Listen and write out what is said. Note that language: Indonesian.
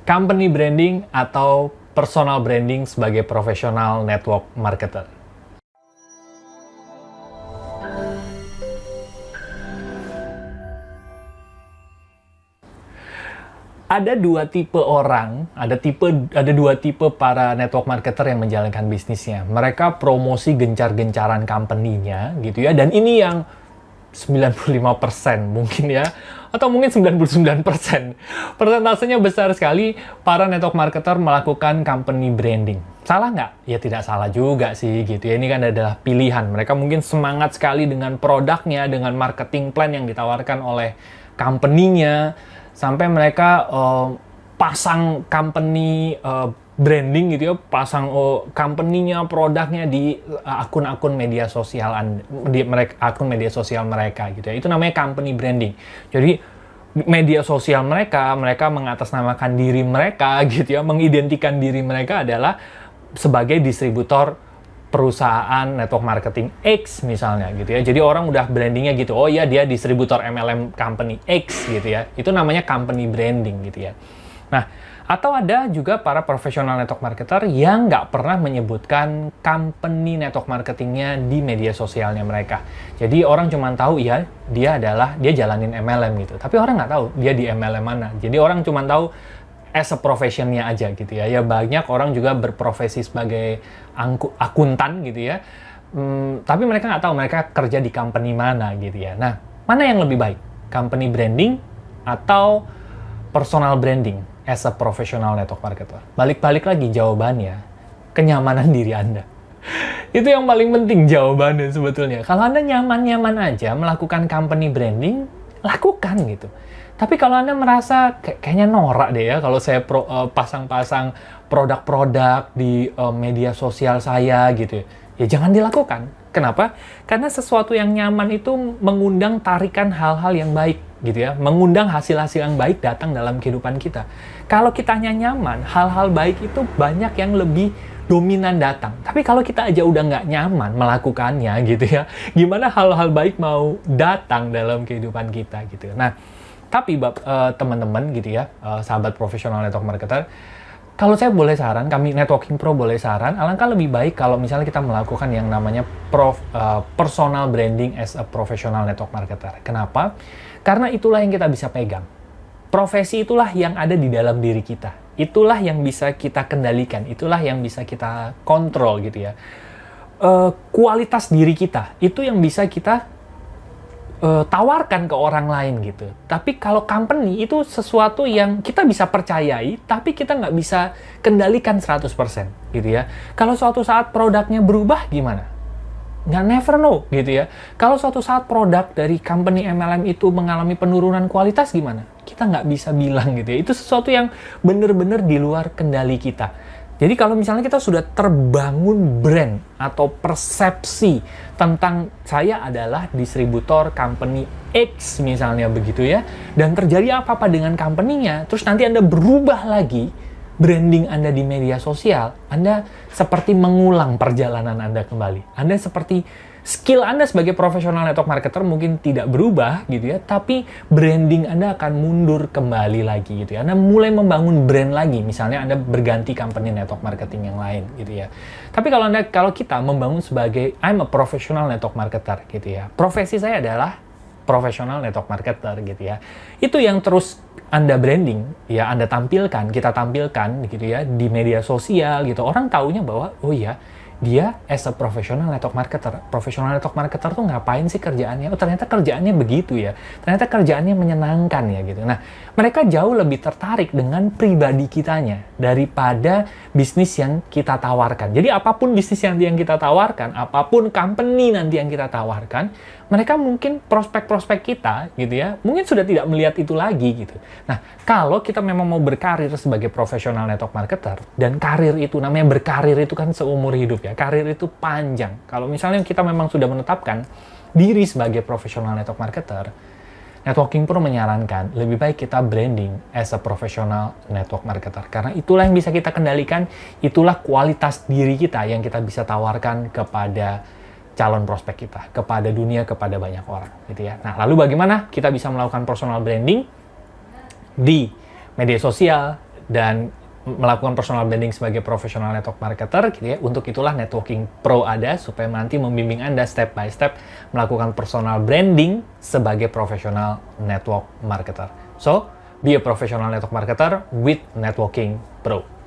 company branding atau personal branding sebagai profesional network marketer. Ada dua tipe orang, ada dua tipe para network marketer yang menjalankan bisnisnya. Mereka promosi gencar-gencaran company-nya gitu ya, dan ini yang 95% mungkin ya, atau mungkin 99%. Persentasenya besar sekali para network marketer melakukan company branding. Salah nggak? Ya tidak salah juga sih gitu ya. Ini kan adalah pilihan. Mereka mungkin semangat sekali dengan produknya, dengan marketing plan yang ditawarkan oleh company-nya, sampai mereka pasang company branding gitu ya, pasang company-nya, produknya di akun-akun media sosial akun media sosial mereka gitu ya. Itu namanya company branding. Jadi media sosial mereka mengatasnamakan diri mereka gitu ya, mengidentikan diri mereka adalah sebagai distributor perusahaan network marketing X misalnya gitu ya. Jadi orang udah brandingnya gitu, oh iya dia distributor MLM company X gitu ya. Itu namanya company branding gitu ya. Nah, atau ada juga para profesional network marketer yang nggak pernah menyebutkan company network marketingnya di media sosialnya mereka. Jadi orang cuma tahu ya dia jalanin MLM gitu. Tapi orang nggak tahu dia di MLM mana. Jadi orang cuma tahu as a professionnya aja gitu ya. Ya banyak orang juga berprofesi sebagai akuntan gitu ya. Tapi mereka nggak tahu mereka kerja di company mana gitu ya. Nah, mana yang lebih baik? Company branding atau personal branding as a professional network marketer? Balik-balik lagi jawabannya, kenyamanan diri Anda. Itu yang paling penting jawabannya sebetulnya. Kalau Anda nyaman-nyaman aja melakukan company branding, lakukan gitu. Tapi kalau Anda merasa kayaknya norak deh ya kalau saya pasang-pasang produk-produk di media sosial saya gitu ya jangan dilakukan. Kenapa? Karena sesuatu yang nyaman itu mengundang tarikan hal-hal yang baik gitu ya, mengundang hasil-hasil yang baik datang dalam kehidupan kita. Kalau kitanya nyaman, hal-hal baik itu banyak yang lebih dominan datang. Tapi kalau kita aja udah nggak nyaman melakukannya gitu ya, gimana hal-hal baik mau datang dalam kehidupan kita gitu. Nah, tapi teman-teman gitu ya, sahabat profesional network marketer, kalau saya boleh saran, kami Networking Pro boleh saran, alangkah lebih baik kalau misalnya kita melakukan yang namanya personal branding as a professional network marketer. Kenapa? Karena itulah yang kita bisa pegang. Profesi itulah yang ada di dalam diri kita. Itulah yang bisa kita kendalikan, itulah yang bisa kita kontrol gitu ya. Kualitas diri kita, itu yang bisa kita tawarkan ke orang lain gitu. Tapi kalau company itu sesuatu yang kita bisa percayai, tapi kita nggak bisa kendalikan 100% gitu ya. Kalau suatu saat produknya berubah gimana? Nggak, never know gitu ya. Kalau suatu saat produk dari company MLM itu mengalami penurunan kualitas gimana? Kita nggak bisa bilang gitu ya. Itu sesuatu yang benar-benar di luar kendali kita. Jadi kalau misalnya kita sudah terbangun brand atau persepsi tentang saya adalah distributor company X misalnya begitu ya, dan terjadi apa-apa dengan company-nya, terus nanti Anda berubah lagi branding Anda di media sosial, Anda seperti mengulang perjalanan Anda kembali. Anda seperti skill Anda sebagai profesional network marketer mungkin tidak berubah gitu ya, tapi branding Anda akan mundur kembali lagi gitu ya. Anda mulai membangun brand lagi, misalnya Anda berganti company network marketing yang lain gitu ya. Tapi kalau kita membangun sebagai I'm a professional network marketer gitu ya. Profesi saya adalah professional network marketer gitu ya. Itu yang terus Anda branding, ya Anda tampilkan, kita tampilkan gitu ya di media sosial gitu. Orang taunya bahwa oh iya, dia as a professional network marketer. Professional network marketer tuh ngapain sih kerjaannya? Oh ternyata kerjaannya begitu ya. Ternyata kerjaannya menyenangkan ya gitu. Nah, mereka jauh lebih tertarik dengan pribadi kitanya daripada bisnis yang kita tawarkan. Jadi apapun bisnis yang kita tawarkan, apapun company nanti yang kita tawarkan, mereka mungkin prospek-prospek kita gitu ya, mungkin sudah tidak melihat itu lagi gitu. Nah, kalau kita memang mau berkarir sebagai profesional network marketer, dan karir itu, namanya berkarir itu kan seumur hidup ya, karir itu panjang. Kalau misalnya kita memang sudah menetapkan diri sebagai profesional network marketer, Networking Pro menyarankan lebih baik kita branding as a professional network marketer. Karena itulah yang bisa kita kendalikan, itulah kualitas diri kita yang kita bisa tawarkan kepada calon prospek kita, kepada dunia, kepada banyak orang gitu ya. Nah, lalu bagaimana kita bisa melakukan personal branding di media sosial, dan melakukan personal branding sebagai profesional network marketer gitu ya. Untuk itulah Networking Pro ada, supaya nanti membimbing Anda step by step melakukan personal branding sebagai profesional network marketer. So, be a professional network marketer with Networking Pro.